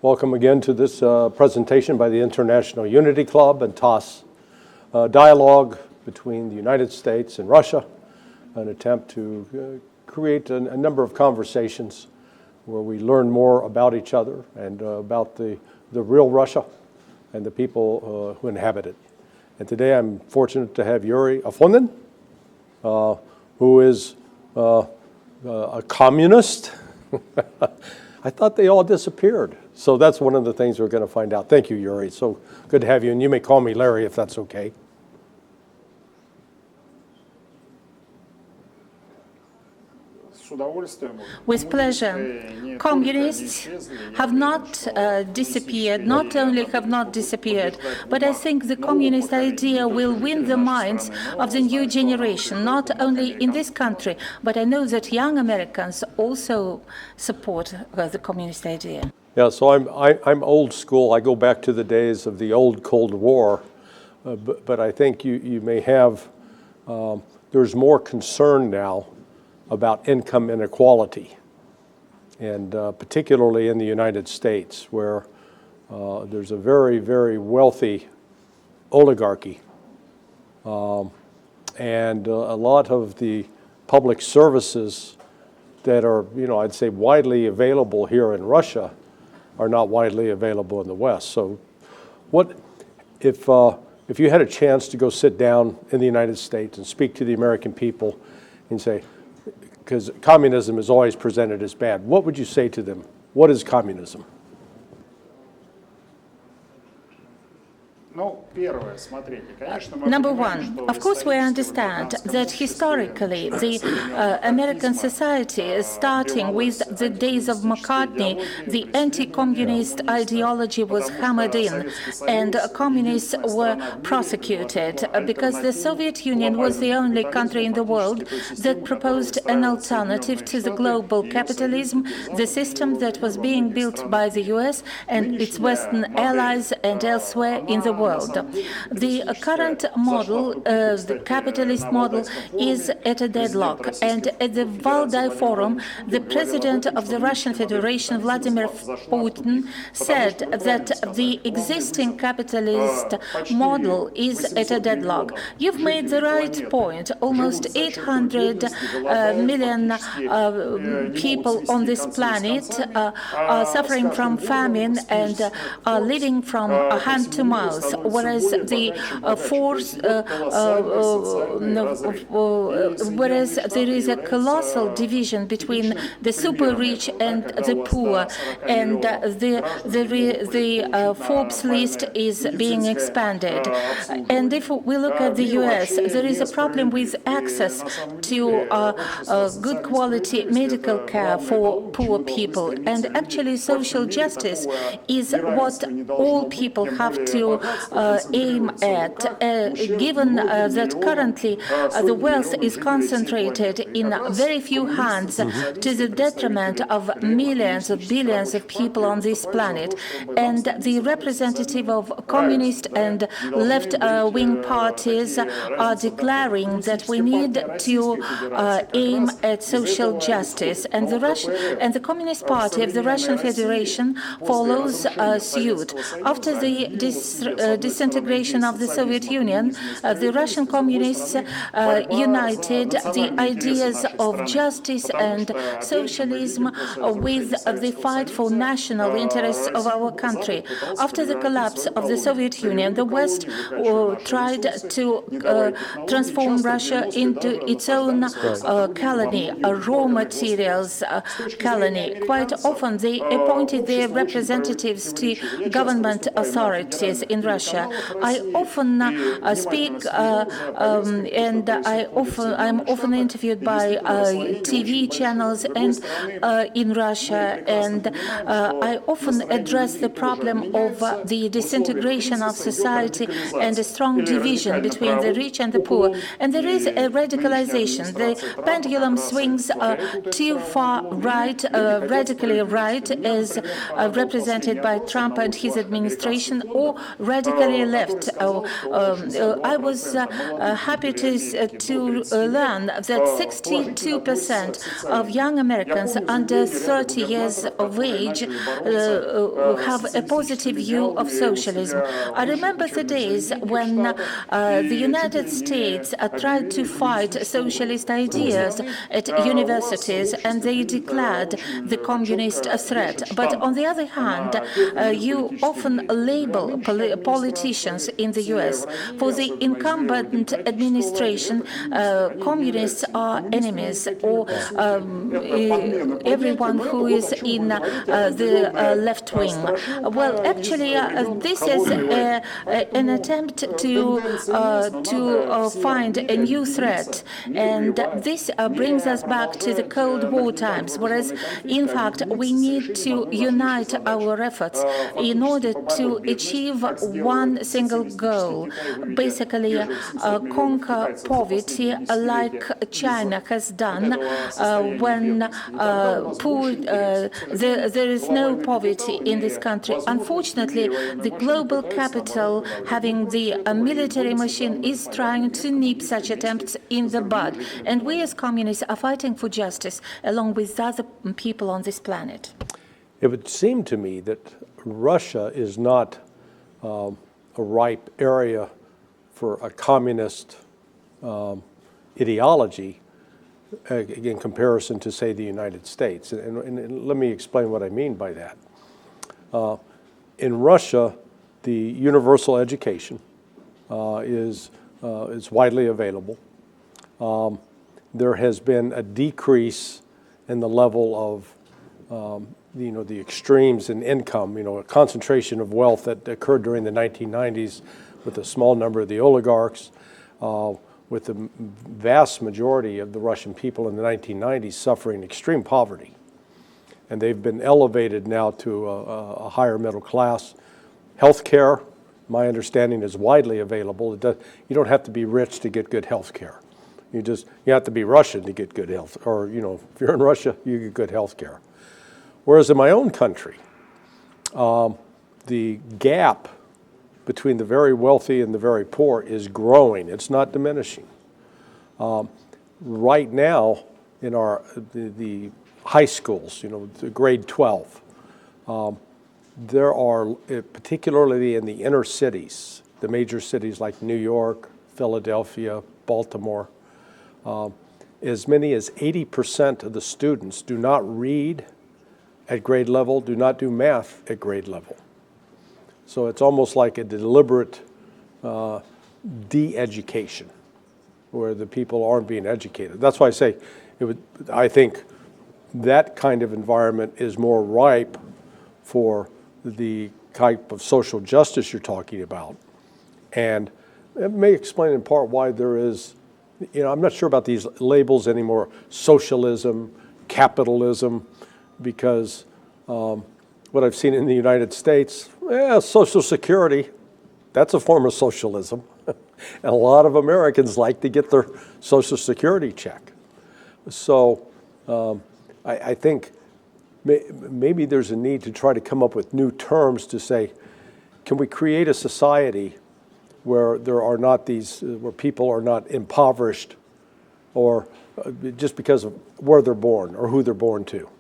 Welcome again to this presentation by the International Unity Club and TASS, dialogue between the United States and Russia, an attempt to create a number of conversations where we learn more about each other and about the real Russia and the people who inhabit it. And today I'm fortunate to have Yuri Afonin, who is a communist. I thought they all disappeared. So that's one of the things we're going to find out. Thank you, Yuri. So good to have you. And you may call me Larry if that's okay. With pleasure. Communists have not disappeared, not only have not disappeared, but I think the communist idea will win the minds of the new generation, not only in this country, but I know that young Americans also support the communist idea. Yeah, so I'm old school. I go back to the days of the old Cold War, but I think you may have, there's more concern now about income inequality, and particularly in the United States, where there's a very, very wealthy oligarchy, and a lot of the public services that are, I'd say widely available here in Russia are not widely available in the West. So what if you had a chance to go sit down in the United States and speak to the American people and say, because communism is always presented as bad, what would you say to them? What is communism? Number one, of course we understand that historically the American society, starting with the days of McCartney, the anti-communist ideology was hammered in and communists were prosecuted because the Soviet Union was the only country in the world that proposed an alternative to the global capitalism, the system that was being built by the US and its Western allies and elsewhere in the world. The current model, the capitalist model, is at a deadlock. And at the Valdai Forum, the president of the Russian Federation, Vladimir Putin, said that the existing capitalist model is at a deadlock. You've made the right point. Almost 800 million people on this planet are suffering from famine and are living from hand to mouth, whereas there is a colossal division between the super rich and the poor, and the Forbes list is being expanded. And if we look at the US, there is a problem with access to good quality medical care for poor people, and actually social justice is what all people have to aim at, given that currently the wealth is concentrated in very few hands to the detriment of millions of billions of people on this planet. And the representative of communist and left-wing parties are declaring that we need to aim at social justice. And the Communist Party of the Russian Federation follows suit. After the disintegration of the Soviet Union, the Russian communists united the ideas of justice and socialism with the fight for national interests of our country. After the collapse of the Soviet Union, the West tried to transform Russia into its own colony, a raw materials colony. Quite often they appointed their representatives to government authorities in Russia. I often speak and I'm often interviewed by TV channels and in Russia, and I often address the problem of the disintegration of society and a strong division between the rich and the poor. And there is a radicalization. The pendulum swings too far right, radically right, as represented by Trump and his administration, or radically left. I was happy to learn that 62% of young Americans under 30 years of age have a positive view of socialism. I remember the days when the United States tried to fight socialist ideas at universities, and they declared the communist threat. But on the other hand, you often label politicians in the US. For the incumbent administration, communists are enemies, or everyone who is in the left wing. Well, actually, this is an attempt to find a new threat, and this brings us back to the Cold War times, whereas, in fact, we need to unite our efforts in order to achieve one single goal, basically conquer poverty like China has done when there is no poverty in this country. Unfortunately, the global capital, having the military machine, is trying to nip such attempts in the bud. And we as communists are fighting for justice along with other people on this planet. It would seem to me that Russia is not a ripe area for a communist ideology in comparison to, say, the United States. And let me explain what I mean by that. In Russia, the universal education is widely available. There has been a decrease in the level of the extremes in income, a concentration of wealth that occurred during the 1990s with a small number of the oligarchs, with the vast majority of the Russian people in the 1990s suffering extreme poverty. And they've been elevated now to a higher middle class. Healthcare, my understanding, is widely available. You don't have to be rich to get good health care. You have to be Russian to get good health, or if you're in Russia, you get good health care. Whereas in my own country, the gap between the very wealthy and the very poor is growing. It's not diminishing. Right now, in the high schools, the grade 12, there are, particularly in the inner cities, the major cities like New York, Philadelphia, Baltimore, as many as 80% of the students do not read at grade level, do not do math at grade level. So it's almost like a deliberate de-education, where the people aren't being educated. That's why I say I think that kind of environment is more ripe for the type of social justice you're talking about. And it may explain in part why there is, I'm not sure about these labels anymore, socialism, capitalism, because what I've seen in the United States, Social Security, that's a form of socialism. And a lot of Americans like to get their Social Security check. So I think maybe there's a need to try to come up with new terms to say, can we create a society where there are not where people are not impoverished, or just because of where they're born or who they're born to?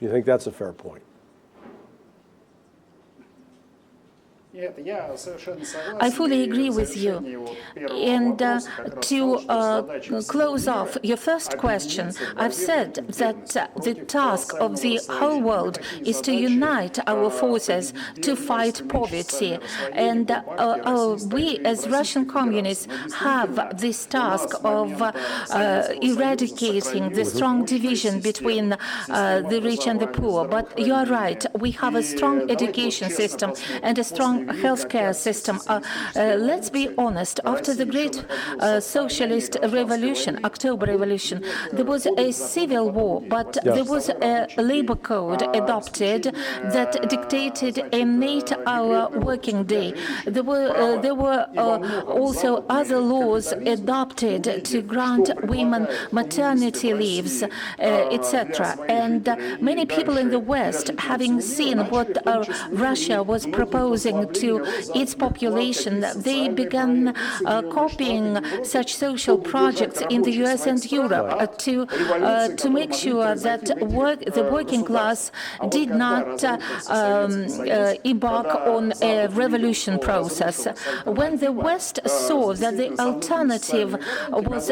You think that's a fair point? I fully agree with you. And to close off your first question, I've said that the task of the whole world is to unite our forces to fight poverty. And we, as Russian communists, have this task of eradicating the strong division between the rich and the poor. But you are right, we have a strong education system and a strong healthcare system. Let's be honest, after the great socialist revolution, October Revolution, there was a civil war, but there was a labor code adopted that dictated an 8-hour working day. There were also other laws adopted to grant women maternity leaves, etc. And many people in the West, having seen what Russia was proposing to its population, they began copying such social projects in the US and Europe to make sure that the working class did not embark on a revolution process. When the West saw that the alternative was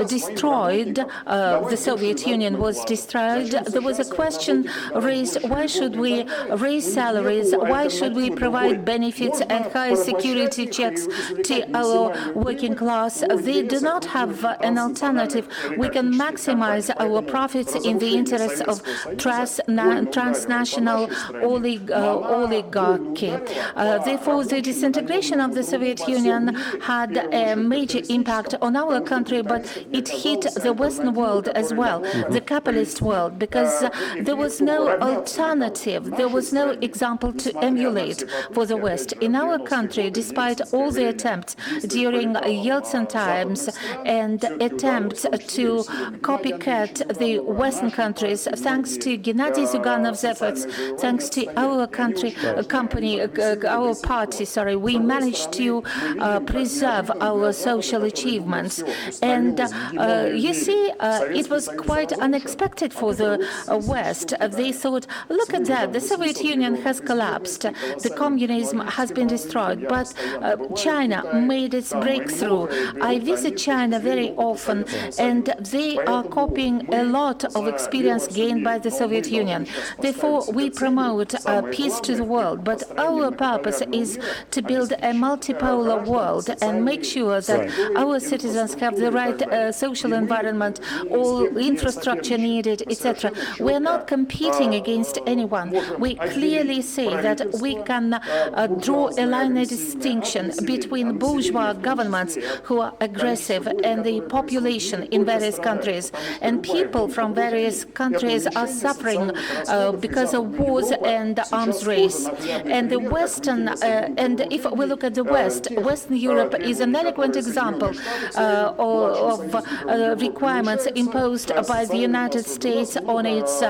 destroyed, the Soviet Union was destroyed, there was a question raised: why should we raise salaries? Why should we provide benefits and high security checks to our working class? They do not have an alternative. We can maximize our profits in the interests of transnational oligarchy. Therefore, the disintegration of the Soviet Union had a major impact on our country, but it hit the Western world as well, the capitalist world, because there was no alternative, there was no example to emulate for the West. In our country, despite all the attempts during Yeltsin times and attempts to copycat the Western countries, thanks to Gennady Zyuganov's efforts, thanks to our party, we managed to preserve our social achievements. And you see, it was quite unexpected for the West. They thought, look at that, the Soviet Union has collapsed, the communism has been destroyed, but China made its breakthrough. I visit China very often, and they are copying a lot of experience gained by the Soviet Union. Therefore, we promote peace to the world, but our purpose is to build a multipolar world and make sure that our citizens have the right social environment, all infrastructure needed, etc. We're not competing against anyone. We clearly say that we can draw a line of distinction between bourgeois governments who are aggressive and the population in various countries. And people from various countries are suffering because of wars and arms race. And the Western, and if we look at the West, Western Europe is an eloquent example of requirements imposed by the United States on its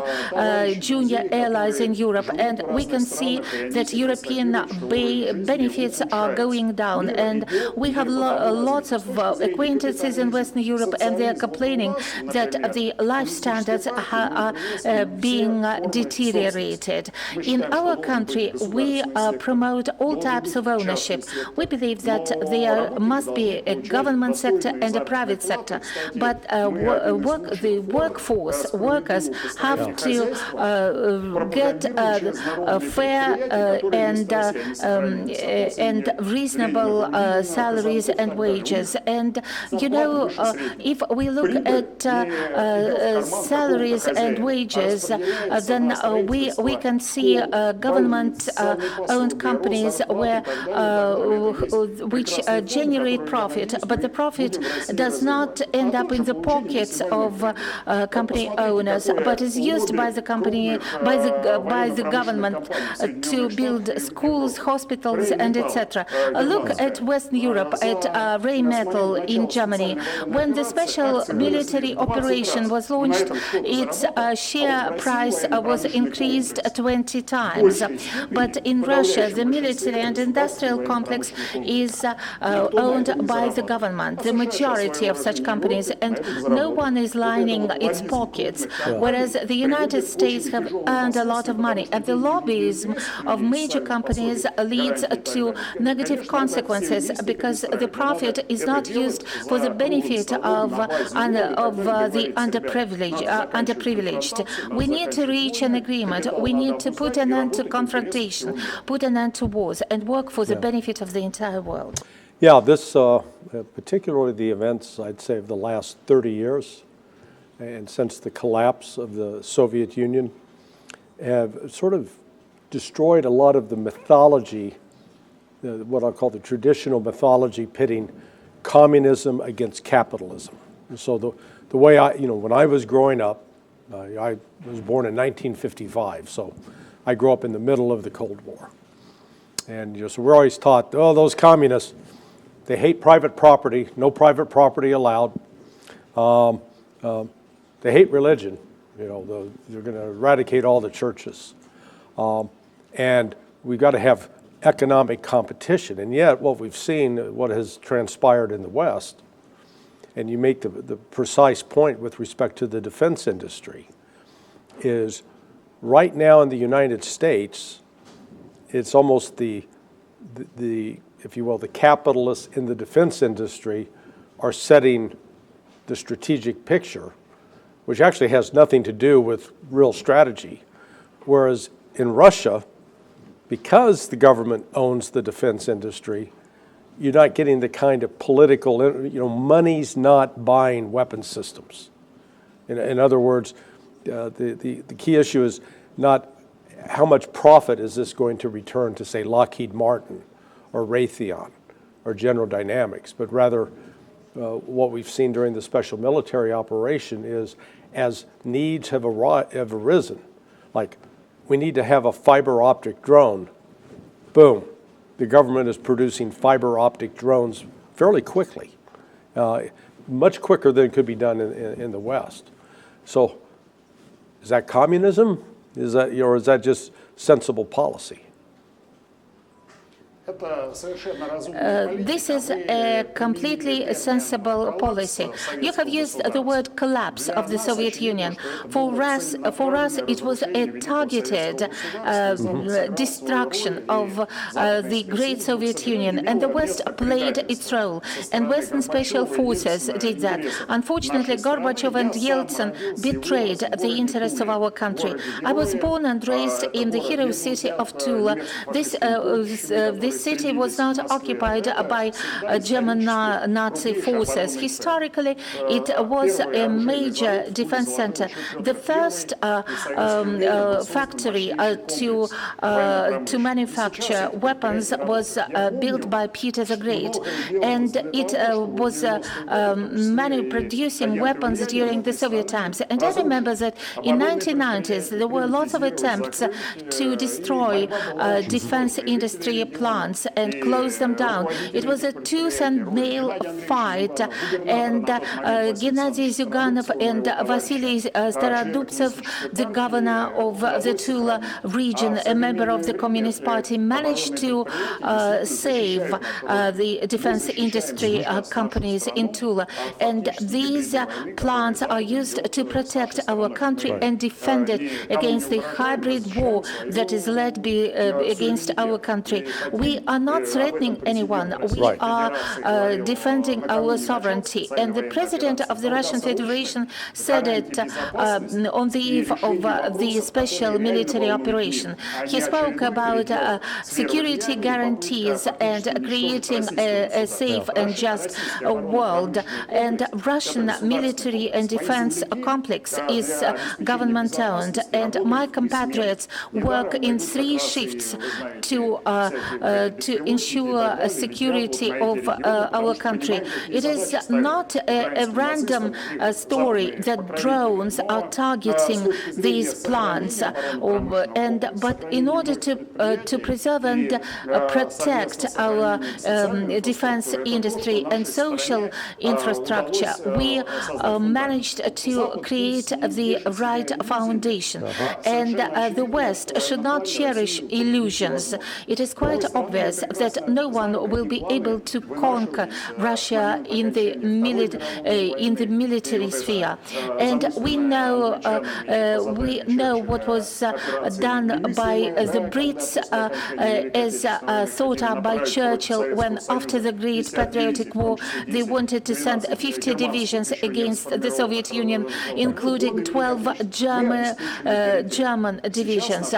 junior allies in Europe. And we can see that European benefits are going down. And we have lots of acquaintances in Western Europe, and they are complaining that the life standards are being deteriorated. In our country, we promote all types of ownership. We believe that there must be a government sector and a private sector, but the workforce, workers have to get fair and reasonable salaries and wages. And you know, if we look at salaries and wages, then we can see government-owned companies which generate profit, but the profit does not end up in the pockets of company owners, but is used by the company, by the government to build schools, hospitals, and etc. Look at Western Europe, at Rheinmetall in Germany. When the special military operation was launched, its share price was increased 20 times. But in Russia, the military and industrial complex is owned by the government, the majority of such companies, and no one is lining its pockets, whereas the United States have earned a lot of money. And the lobbyism of major companies leads to negative consequences because the profit is not used for the benefit of the underprivileged. We need to reach an agreement. We need to put an end to confrontation, put an end to wars, and work for the benefit of the entire world. Yeah, this, particularly the events, I'd say, of the last 30 years, and since the collapse of the Soviet Union, have sort of destroyed a lot of the mythology, what I'll call the traditional mythology pitting communism against capitalism. And so the way when I was growing up, I was born in 1955, so I grew up in the middle of the Cold War. And so we're always taught, oh, those communists, they hate private property, no private property allowed. They hate religion. They're going to eradicate all the churches. And we've got to have economic competition. And yet what we've seen, what has transpired in the West, and you make the precise point with respect to the defense industry, is right now in the United States, it's almost the if you will, the capitalists in the defense industry are setting the strategic picture, which actually has nothing to do with real strategy. Whereas in Russia, because the government owns the defense industry, you're not getting the kind of political, money's not buying weapon systems. In other words, the key issue is not how much profit is this going to return to, say, Lockheed Martin or Raytheon or General Dynamics, but rather what we've seen during the special military operation is as needs have arisen, like we need to have a fiber optic drone, boom, the government is producing fiber optic drones fairly quickly, much quicker than could be done in the West. So is that communism? Or is that just sensible policy? This is a completely sensible policy. You have used the word collapse of the Soviet Union. For us, it was a targeted destruction of the great Soviet Union, and the West played its role, and Western special forces did that. Unfortunately, Gorbachev and Yeltsin betrayed the interests of our country. I was born and raised in the hero city of Tula. This city was not occupied by German Nazi forces. Historically, it was a major defense center. The first factory to manufacture weapons was built by Peter the Great, and it was producing weapons during the Soviet times. And I remember that in 1990s there were lots of attempts to destroy defense industry plants and close them down. It was a tooth and nail fight, and Gennady Zyuganov and Vasily Starodubtsev, the governor of the Tula region, a member of the Communist Party, managed to save the defense industry companies in Tula. And these plants are used to protect our country and defend it against the hybrid war that is led against our country. We are not threatening anyone. We are defending our sovereignty. And the president of the Russian Federation said it on the eve of the special military operation. He spoke about security guarantees and creating a safe and just world. And Russian military and defense complex is government-owned. And my compatriots work in 3 shifts to ensure security of our country. It is not a random story that drones are targeting these plants, but in order to preserve and protect our defense industry and social infrastructure, we managed to create the right foundation. And the West should not cherish illusions. It is quite obvious that no one will be able to conquer Russia in the military sphere. And we know what was done by the Brits as thought up by Churchill when, after the Great Patriotic War, they wanted to send 50 divisions against the Soviet Union, including 12 German divisions.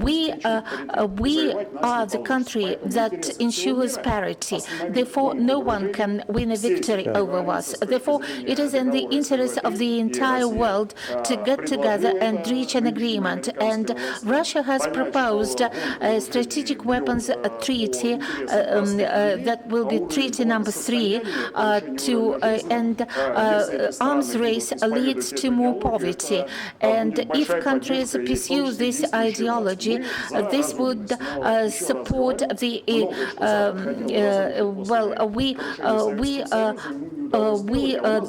We are the country that ensures parity. Therefore, no one can win a victory over us. Therefore, it is in the interest of the entire world to get together and reach an agreement. And Russia has proposed a strategic weapons treaty that will be treaty number 3 and arms race leads to more poverty. And if countries pursue this ideology, this would support the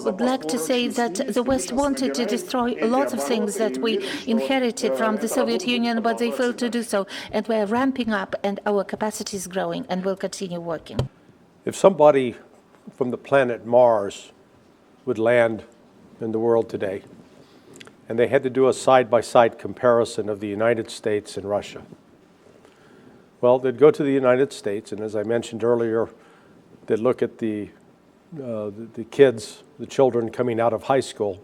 would like to say that the West wanted to destroy a lot of things that we inherited from the Soviet Union, but they failed to do so. And we're ramping up, and our capacity is growing, and we'll continue working. If somebody from the planet Mars would land in the world today, and they had to do a side-by-side comparison of the United States and Russia, well, they'd go to the United States, and as I mentioned earlier, they'd look at the kids, the children coming out of high school,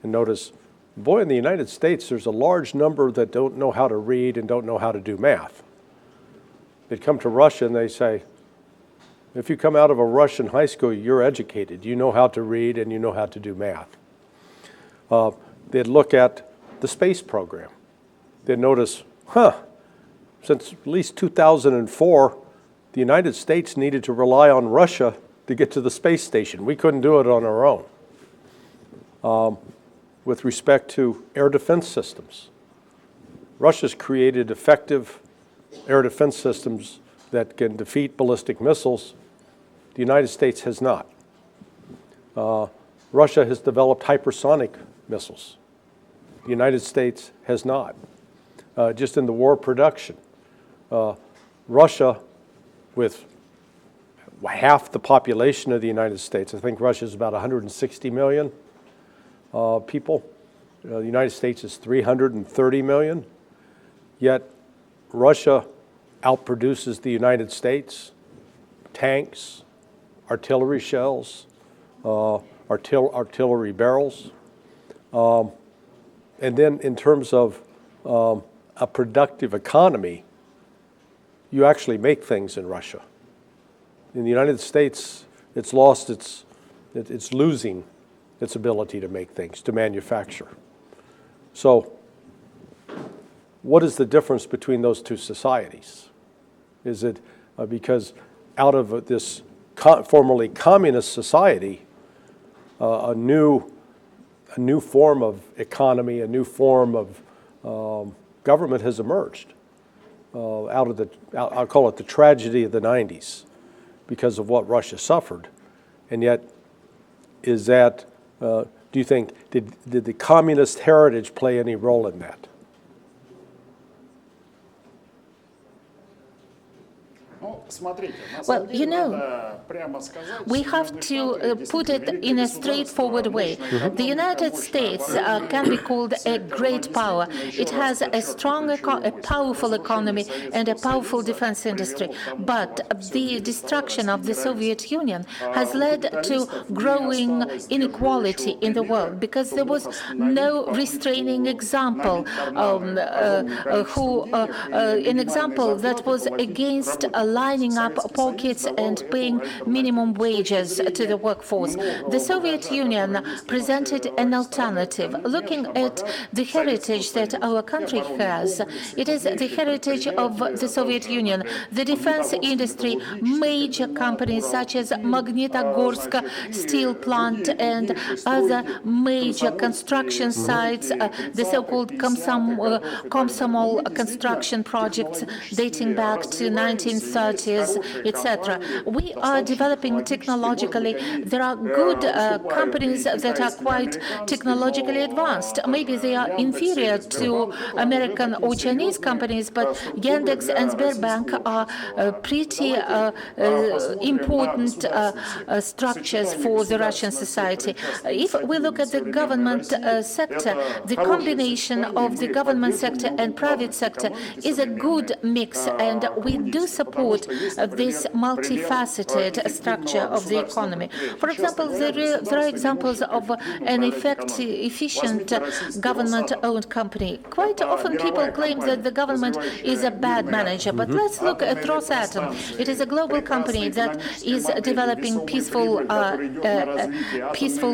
and notice, boy, in the United States, there's a large number that don't know how to read and don't know how to do math. They'd come to Russia and they say, if you come out of a Russian high school, you're educated. You know how to read and you know how to do math. They'd look at the space program. They'd notice, since at least 2004, the United States needed to rely on Russia to get to the space station. We couldn't do it on our own. With respect to air defense systems, Russia's created effective air defense systems that can defeat ballistic missiles. The United States has not. Russia has developed hypersonic missiles. The United States has not. Just in the war production, Russia, with half the population of the United States, I think Russia is about 160 million people. The United States is 330 million. Yet Russia outproduces the United States, tanks, artillery shells, artillery barrels. And then in terms of a productive economy, you actually make things in Russia. In the United States, it's losing its ability to make things, to manufacture. So what is the difference between those two societies? Is it because out of this formerly communist society, a new form of economy, a new form of government has emerged out of I'll call it the tragedy of the 90s because of what Russia suffered. And yet, is that, do you think, did the communist heritage play any role in that? Well, you know, we have to put it in a straightforward way. The United States can be called a great power. It has a strong, a powerful economy and a powerful defense industry. But the destruction of the Soviet Union has led to growing inequality in the world because there was no restraining example, an example that was against lining up pockets and paying minimum wages to the workforce. The Soviet Union presented an alternative. Looking at the heritage that our country has, it is the heritage of the Soviet Union. The defense industry, major companies such as Magnitogorsk steel plant and other major construction sites, the so-called Komsomol construction projects dating back to 1930s, etc. We are developing technologically. There are good companies that are quite technologically advanced. Maybe they are inferior to American or Chinese companies, but Yandex and Sberbank are pretty important structures for the Russian society. If we look at the government sector, the combination of the government sector and private sector is a good mix, and we do support this multifaceted structure of the economy. For example, there are examples of an efficient government-owned company. Quite often people claim that the government is a bad manager, but let's look at Rosatom. It is a global company that is developing peaceful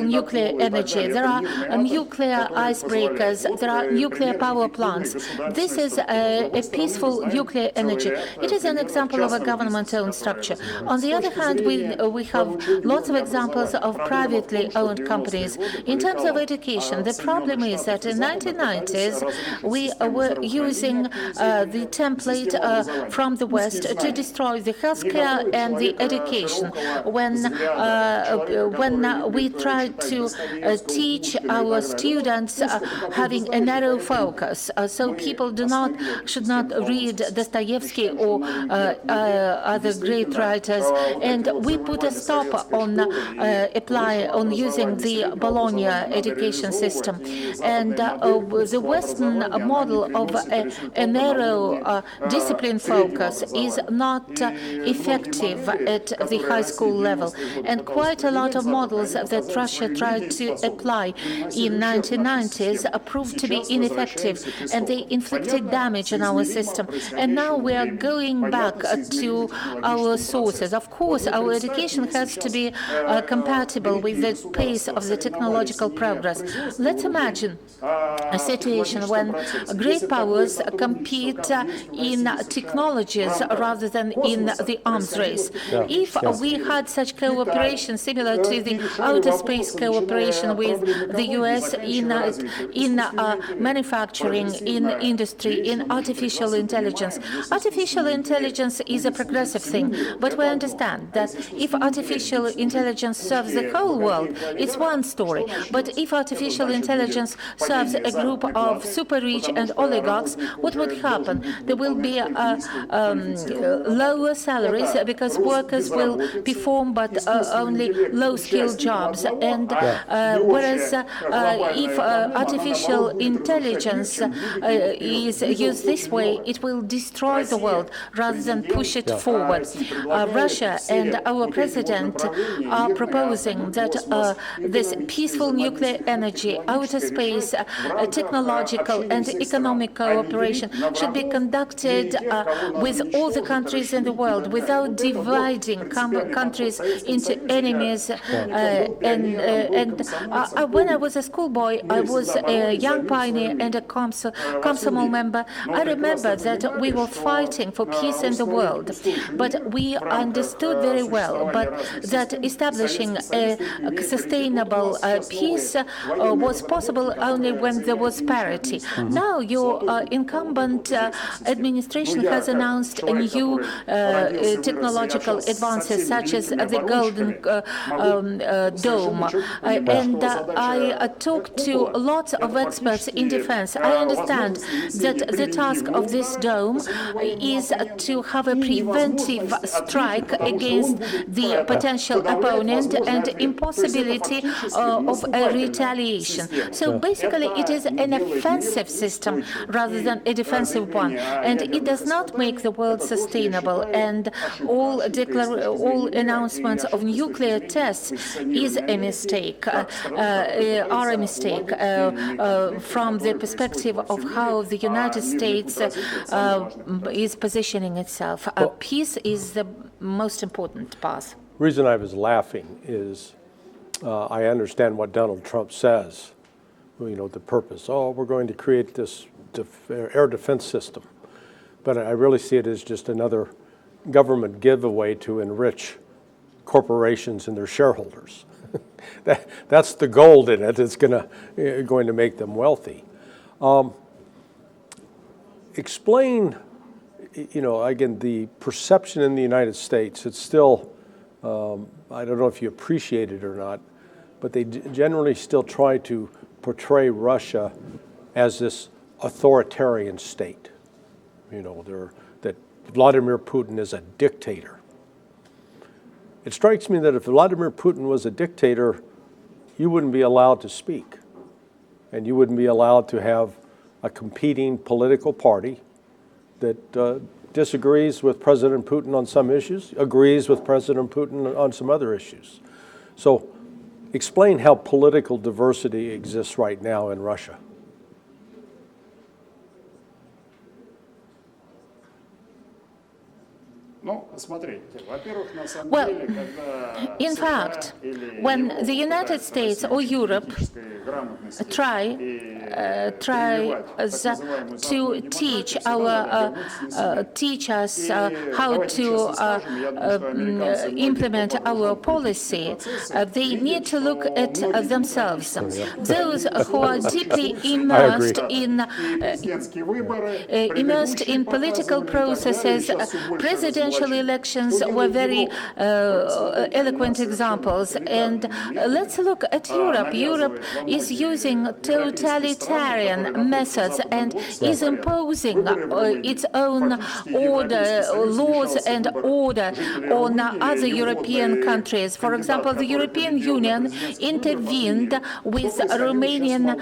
nuclear energy. There are nuclear icebreakers, there are nuclear power plants. This is a peaceful nuclear energy. It is an example of a government-owned structure. On the other hand, we have lots of examples of privately owned companies. In terms of education, the problem is that in 1990s, we were using the template from the West to destroy the healthcare and the education. When we tried to teach our students having a narrow focus, so people should not read Dostoevsky or other great writers, and we put a stop on using the Bologna education system. And the Western model of a narrow discipline focus is not effective at the high school level. And quite a lot of models that Russia tried to apply in 1990s proved to be ineffective, and they inflicted damage on our system. And now we are going back to our sources. Of course, our education has to be compatible with the pace of the technological progress. Let's imagine a situation when great powers compete in technologies rather than in the arms race. If we had such cooperation similar to the outer space cooperation with the US in manufacturing, in industry, in artificial intelligence. Artificial intelligence is a progressive thing, but we understand that if artificial intelligence serves the whole world, it's one story. But if artificial intelligence serves a group of super-rich and oligarchs, what would happen? There will be lower salaries because workers will perform but only low-skilled jobs. And whereas if artificial intelligence is used this way, it will destroy the world rather than push it forward. Russia and our president are proposing that this peaceful nuclear energy, outer space, technological and economic cooperation should be conducted with all the countries in the world without dividing countries into enemies. When I was a schoolboy, I was a young pioneer and a Komsomol member. I remember that we were fighting for peace in the world, but we understood very well that establishing a sustainable peace was possible only when there was parity. Now your incumbent administration has announced new technological advances such as the Golden Dome. And I talked to lots of experts in defense. I understand that the task of this dome is to have a preventive strike against the potential opponent and impossibility of a retaliation. So basically it is an offensive system rather than a defensive one, and it does not make the world sustainable. And all announcements of nuclear tests is a mistake, are a mistake from the perspective of how the United States is positioning itself. Peace is the most important path. The reason I was laughing is I understand what Donald Trump says, you know, the purpose. Oh, we're going to create this air defense system. But I really see it as just another government giveaway to enrich corporations and their shareholders. That's the gold in it. It's going to make them wealthy. Explain, you know, again, the perception in the United States. It's still, I don't know if you appreciate it or not, but they generally still try to portray Russia as this authoritarian state. You know, that Vladimir Putin is a dictator. It strikes me that if Vladimir Putin was a dictator, you wouldn't be allowed to speak, and you wouldn't be allowed to have a competing political party that disagrees with President Putin on some issues, agrees with President Putin on some other issues. So explain how political diversity exists right now in Russia. Well, in fact, when the United States or Europe try to teach us how to implement our policy, they need to look at themselves. Those who are deeply immersed in political processes, presidential elections were very eloquent examples. And let's look at Europe. Europe is using totalitarian methods and is imposing its own laws and order on other European countries. For example, the European Union intervened with Romanian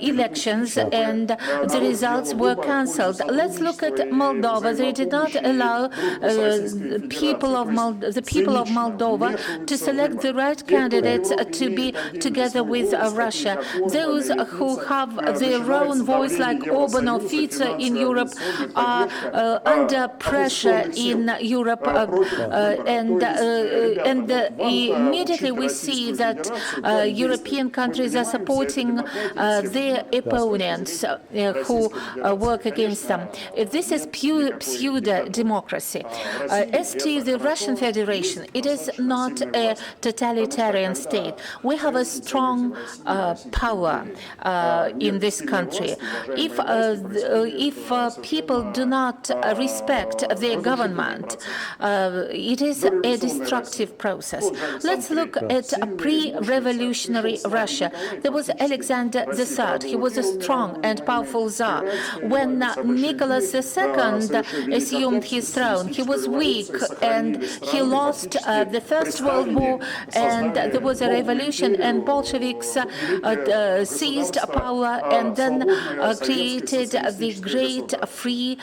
elections and the results were cancelled. Let's look at Moldova. They did not allow the people of Moldova to select the right candidates to be together with Russia. Those who have their own voice, like Orban or Fico in Europe, are under pressure in Europe, and immediately we see that European countries are supporting their opponents who work against them. This is pseudo-democracy. As to the Russian Federation, it is not a totalitarian state. We have a strong power in this country. If people do not respect their government, it is a destructive process. Let's look at a pre-revolutionary Russia. There was Alexander III. He was a strong and powerful Tsar. When Nicholas II assumed his throne, he was weak and he lost the First World War, and there was a revolution, and Bolsheviks seized power and then created the great free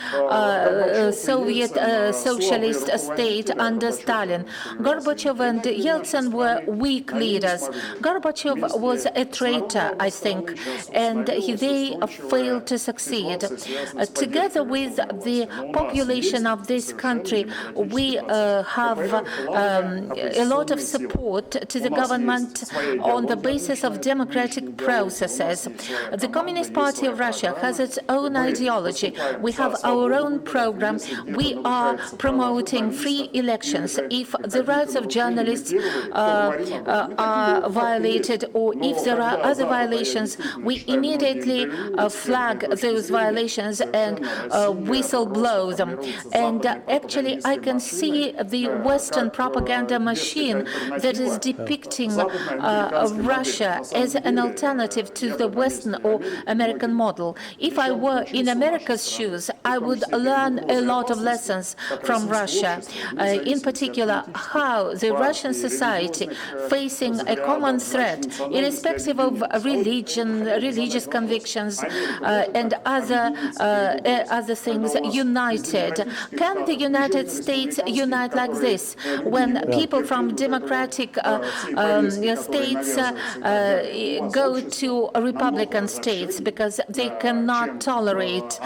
Soviet socialist state under Stalin. Gorbachev and Yeltsin were weak leaders. Gorbachev was a traitor, I think, and they failed to succeed. Together with the population of this country, we have a lot of support to the government on the basis of democratic processes. The Communist Party of Russia has its own ideology. We have our own program. We are promoting free elections. If the rights of journalists are violated, or if there are other violations, we immediately flag those violations and whistle blow them. And actually, I can see the Western propaganda machine that is depicting Russia as an alternative to the Western or American model. If I were in America's shoes, I would learn a lot of lessons from Russia. In particular, how the Russian society, facing a common threat, irrespective of religion, religious convictions, and other things, united. Can the United States unite like this when people from democratic states go to Republican states because they cannot tolerate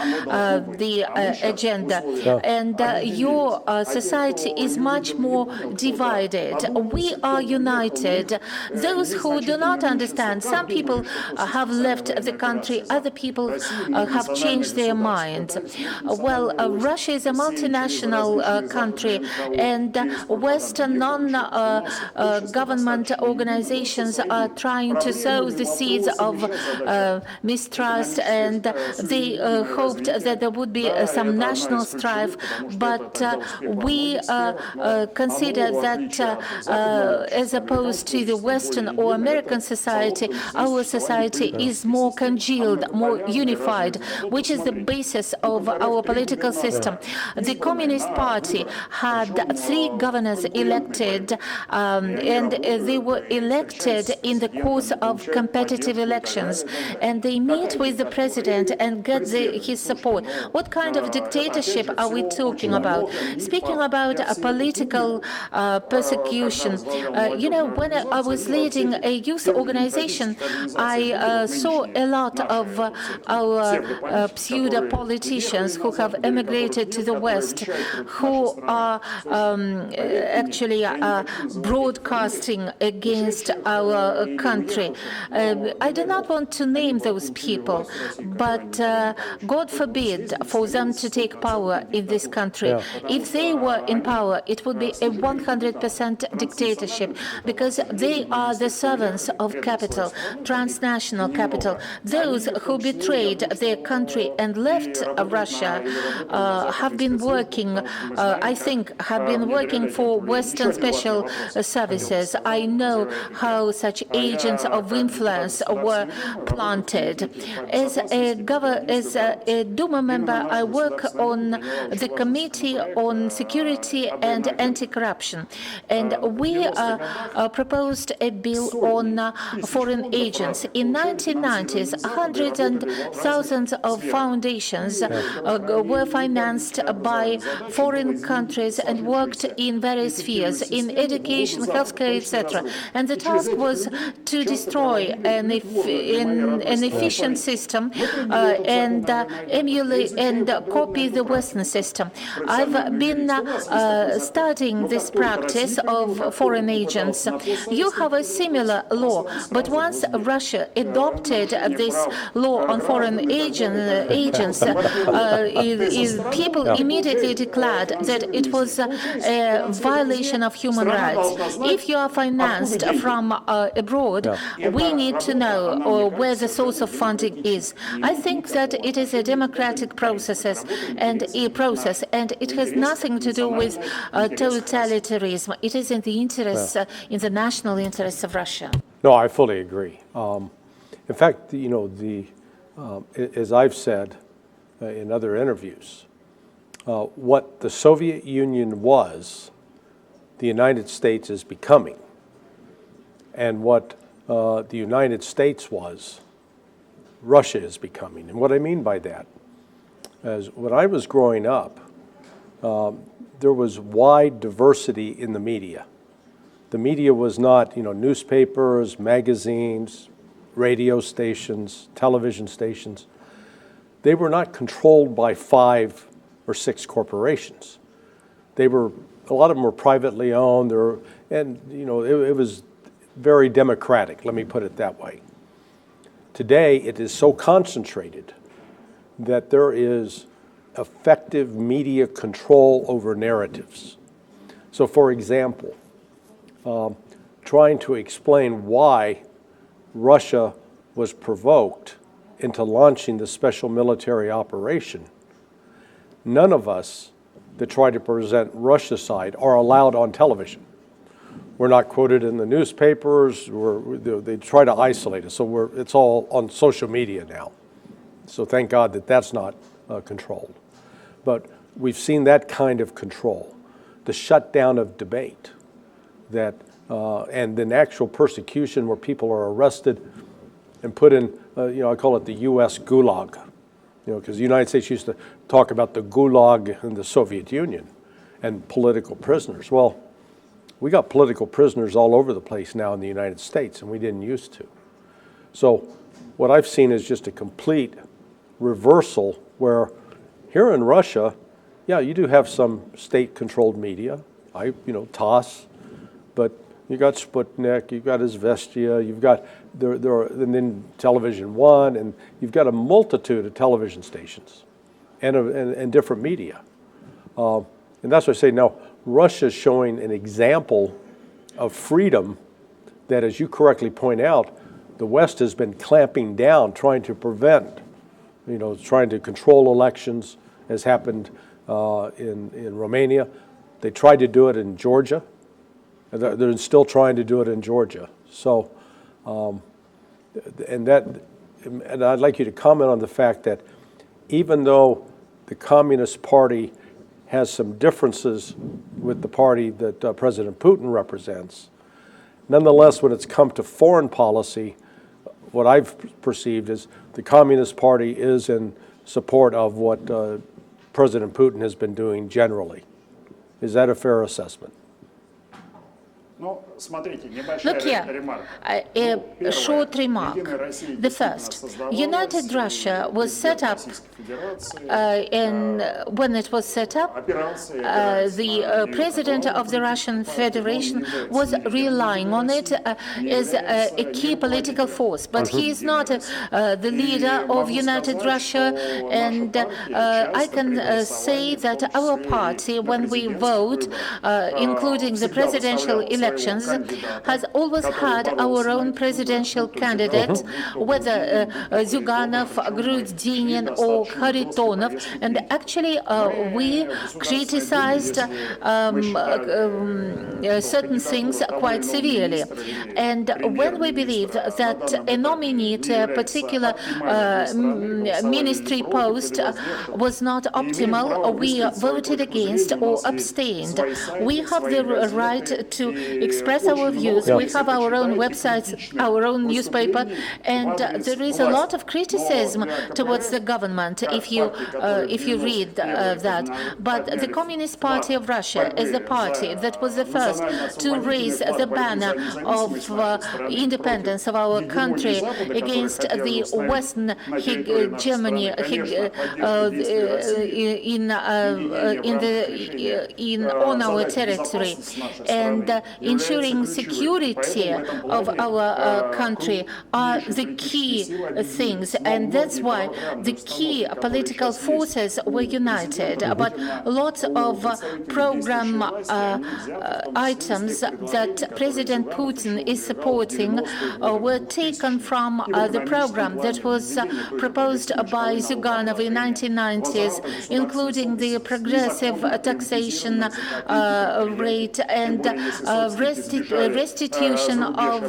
the agenda? And your society is much more divided. We are united. Those who do not understand, some people have left the country, other people have changed their minds. Well, Russia is a multinational country, and Western non-government organizations are trying to sow the seeds of mistrust, and they hoped that there would be some national strife, but we consider that as opposed to the Western or American society, our society is more congealed, more unified, which is the basis of our political system. The Communist Party had 3 governors elected, and they were elected in the course of competitive elections, and they meet with the president and get his support. What kind of dictatorship are we talking about? Speaking about a political persecution, when I was leading a youth organization, I saw a lot of our pseudo-politicians who have emigrated to the West, who are actually broadcasting against our country. I do not want to name those people, but God forbid for them to take power in this country. Yeah. If they were in power, it would be a 100% dictatorship, because they are the servants of capital, transnational capital. Those who betrayed their country and left Russia have been working, I think, have been working for Western special services. I know how such agents of influence were planted. As a Duma member, I work on the Committee on Security and Anti-Corruption, and we proposed a bill on foreign agents. In 1990s, hundreds and thousands of foundations were financed by foreign countries and worked in various spheres, in education, healthcare, etc. And the task was to destroy an efficient system and emulate and copy the Western system. I've been studying this practice of foreign agents. You have a similar law, but once Russia adopted this law on foreign agents, people immediately declared that it was a violation of human rights. If you are financed from abroad, we need to know where the source of funding is. I think that it is a democratic process, and it has nothing to do with totalitarianism. It is in the interests, in the national interests of Russia. No, I fully agree. In fact, as I've said in other interviews, what the Soviet Union was, the United States is becoming. And what the United States was, Russia is becoming. And what I mean by that is when I was growing up, there was wide diversity in the media. The media was not, newspapers, magazines, radio stations, television stations. They were not controlled by 5 or 6 corporations. A lot of them were privately owned, it was very democratic, let me put it that way. Today, it is so concentrated that there is effective media control over narratives. So, for example, trying to explain why Russia was provoked into launching the special military operation, none of us that try to present Russia's side are allowed on television. We're not quoted in the newspapers. They try to isolate us. So it's all on social media now. So thank God that that's not controlled. But we've seen that kind of control, the shutdown of debate, and then actual persecution where people are arrested and put in, I call it the U.S. gulag, because the United States used to talk about the gulag in the Soviet Union and political prisoners. Well, we got political prisoners all over the place now in the United States, and we didn't used to. So what I've seen is just a complete reversal where here in Russia, you do have some state-controlled media, TASS, but you got Sputnik, you've got Izvestia, you've got and then Television One, and you've got a multitude of television stations and different media. And that's what I say now, Russia's showing an example of freedom that, as you correctly point out, the West has been clamping down, trying to prevent, trying to control elections, as happened in Romania. They tried to do it in Georgia. They're still trying to do it in Georgia. So, and I'd like you to comment on the fact that even though the Communist Party has some differences with the party that President Putin represents, nonetheless, when it's come to foreign policy, what I've perceived is the Communist Party is in support of what President Putin has been doing generally. Is that a fair assessment? No, Look here, a short remark. The first, United Russia was set up, and when it was set up, the president of the Russian Federation was relying on it as a key political force. But he is not the leader of United Russia, and I can say that our party, when we vote, including the presidential elections, has always had our own presidential candidate, whether Zyuganov, Grudinin or Kharitonov, and actually we criticized certain things quite severely. And when we believed that a nominee to a particular ministry post was not optimal, we voted against or abstained. We have the right to express our views. We have our own websites, our own newspaper, and there is a lot of criticism towards the government if you read that. But the Communist Party of Russia is the party that was the first to raise the banner of independence of our country against the Western hegemony on our territory, and ensuring security of our country are the key things, and that's why the key political forces were united. But lots of program items that President Putin is supporting were taken from the program that was proposed by Zyuganov in 1990s, including the progressive taxation rate and restitution of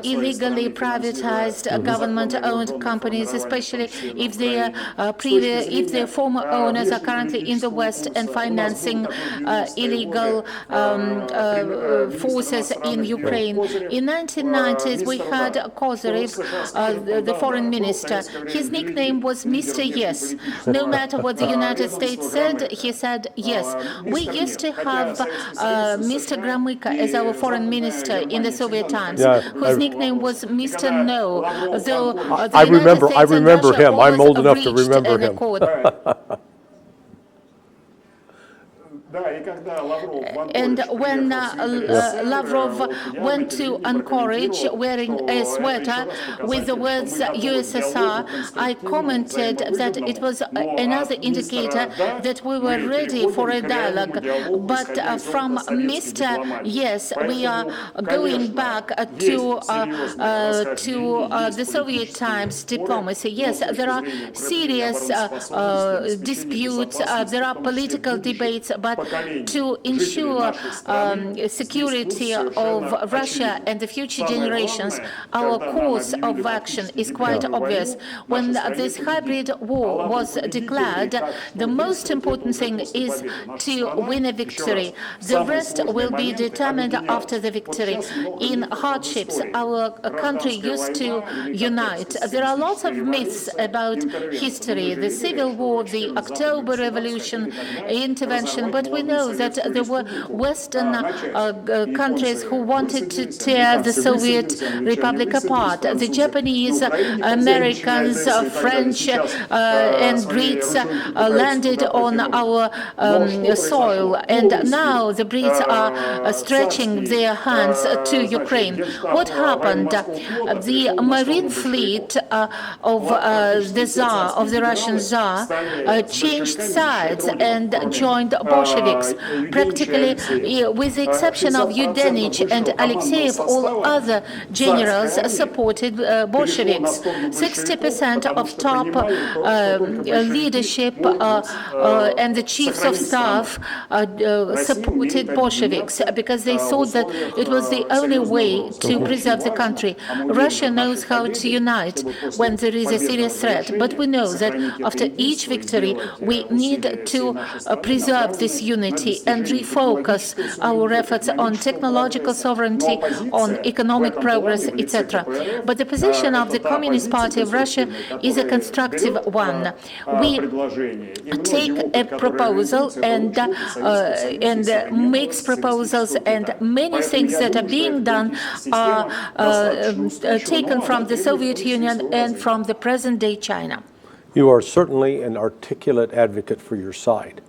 illegally privatized government-owned companies, especially if their former owners are currently in the West and financing illegal forces in Ukraine. In 1990s, we had Kozyrev, the foreign minister. His nickname was Mr. Yes. No matter what the United States said, he said yes. We used to have Mr. Gromyko as our foreign minister in the Soviet times, whose nickname was Mr. No. Though I remember him. I'm old enough to remember him. And when Lavrov went to Anchorage wearing a sweater with the words USSR, I commented that it was another indicator that we were ready for a dialogue. But from Mr. Yes, we are going back to the Soviet times diplomacy. Yes, there are serious disputes, there are political debates, but to ensure security of Russia and the future generations, our course of action is quite obvious. When this hybrid war was declared, the most important thing is to win a victory. The rest will be determined after the victory. In hardships, our country used to unite. There are lots of myths about history, the Civil War, the October Revolution, intervention, but we know that there were Western countries who wanted to tear the Soviet Republic apart. The Japanese, Americans, French and Brits landed on our soil, and now the Brits are stretching their hands to Ukraine. What happened? The marine fleet of the Russian Tsar changed sides and joined Bolsheviks. Practically, with the exception of Yudenich and Alexeyev, all other generals supported Bolsheviks. 60% of top leadership and the chiefs of staff supported Bolsheviks because they thought that it was the only way to preserve the country. Russia knows how to unite when there is a serious threat, but we know that after each victory we need to preserve this unity. sovereignty and refocus our efforts on technological sovereignty, on economic progress, etc. But the position of the Communist Party of Russia is a constructive one. We take a proposal and makes proposals, and many things that are being done are taken from the Soviet Union and from the present-day China. You are certainly an articulate advocate for your side.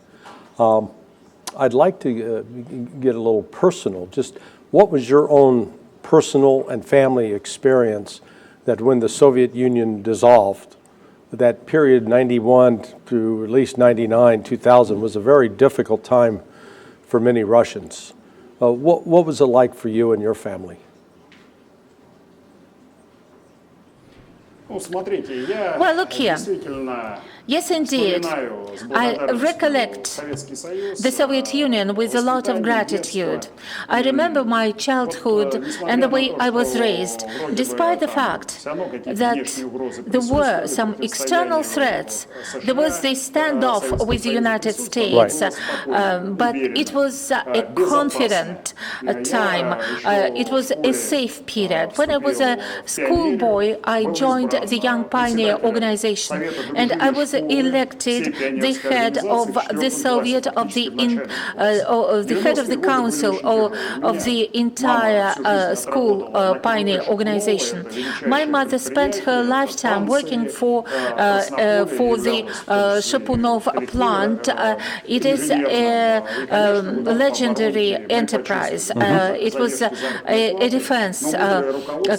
I'd like to get a little personal. Just what was your own personal and family experience that when the Soviet Union dissolved, that period 91 to at least 99, 2000 was a very difficult time for many Russians. What was it like for you and your family? Well, look here. Yes, indeed. I recollect the Soviet Union with a lot of gratitude. I remember my childhood and the way I was raised, despite the fact that there were some external threats. There was the standoff with the United States, but it was a confident time. It was a safe period. When I was a schoolboy, I joined the Young Pioneer Organization, and I was elected the head of the Soviet of the head of the council of the entire school pioneer organization. My mother spent her lifetime working for the Shapunov plant. It is a legendary enterprise. It was a defense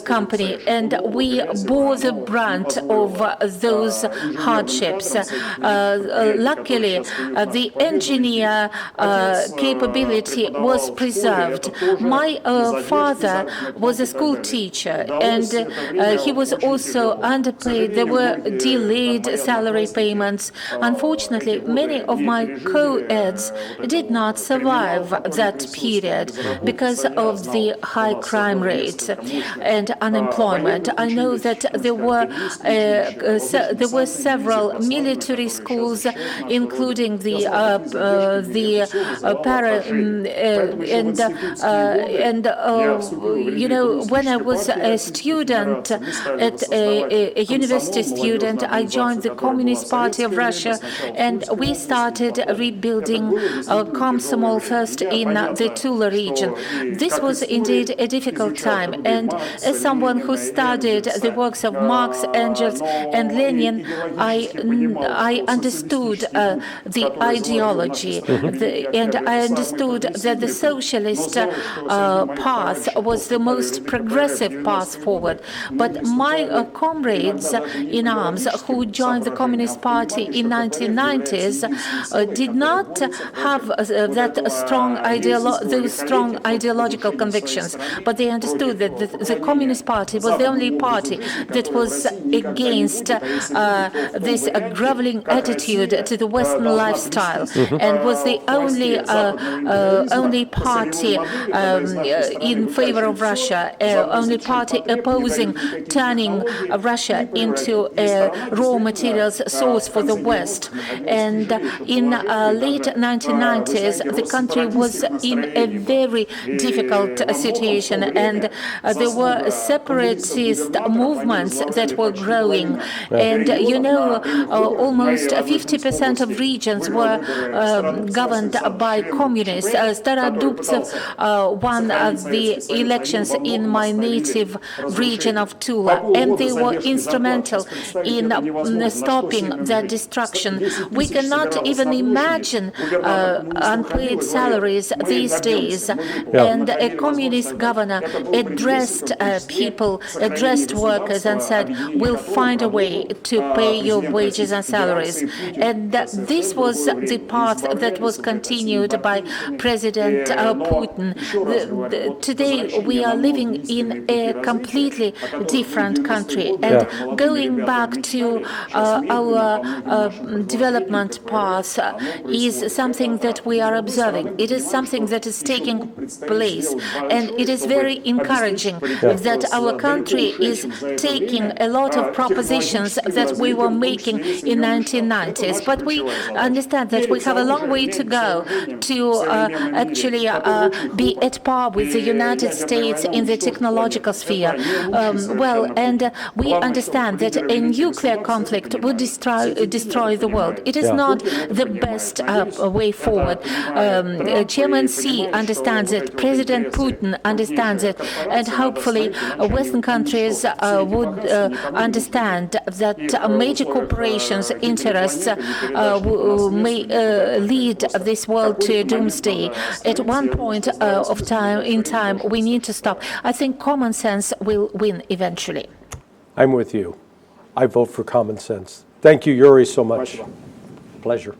company, and we bore the brunt of those hardships. Luckily, the engineer capability was preserved. My father was a school teacher, and he was also underpaid. There were delayed salary payments. Unfortunately, many of my co-eds did not survive that period because of the high crime rate and unemployment. I know that there were several military schools, including the para, you know, when I was a student, a university student, I joined the Communist Party of Russia, and we started rebuilding Komsomol first in the Tula region. This was indeed a difficult time, and as someone who studied the works of Marx, Engels, and Lenin, I understood the ideology, and I understood that the socialist path was the most progressive path forward. But my comrades in arms who joined the Communist Party in 1990s did not have those strong ideological convictions, but they understood that the Communist Party was the only party that was against this groveling attitude to the Western lifestyle, and was the only party in favor of Russia, only party opposing turning Russia into a raw materials source for the West. And in late 1990s, the country was in a very difficult situation, and there were separatist movements that were growing. And you know, almost 50% of regions were governed by communists. Starodubtsev won the elections in my native region of Tula, and they were instrumental in stopping that destruction. We cannot even imagine unpaid salaries these days. And a communist governor addressed people, addressed workers, and said, "We'll find a way to pay your wages and salaries." And this was the path that was continued by President Putin. Today we are living in a completely different country, and going back to our development path is something that we are observing. It is something that is taking place, and it is very encouraging that our country is taking a lot of propositions that we were making in 1990s, but we understand that we have a long way to go to actually be at par with the United States in the technological sphere. And we understand that a nuclear conflict would destroy the world. It is not the best way forward. Chairman Xi understands it, President Putin understands it, and hopefully Western countries would understand that major corporations' interests may lead this world to doomsday. At one point in time, we need to stop. I think common sense will win eventually. I'm with you. I vote for common sense. Thank you, Yuri, so much. Pleasure.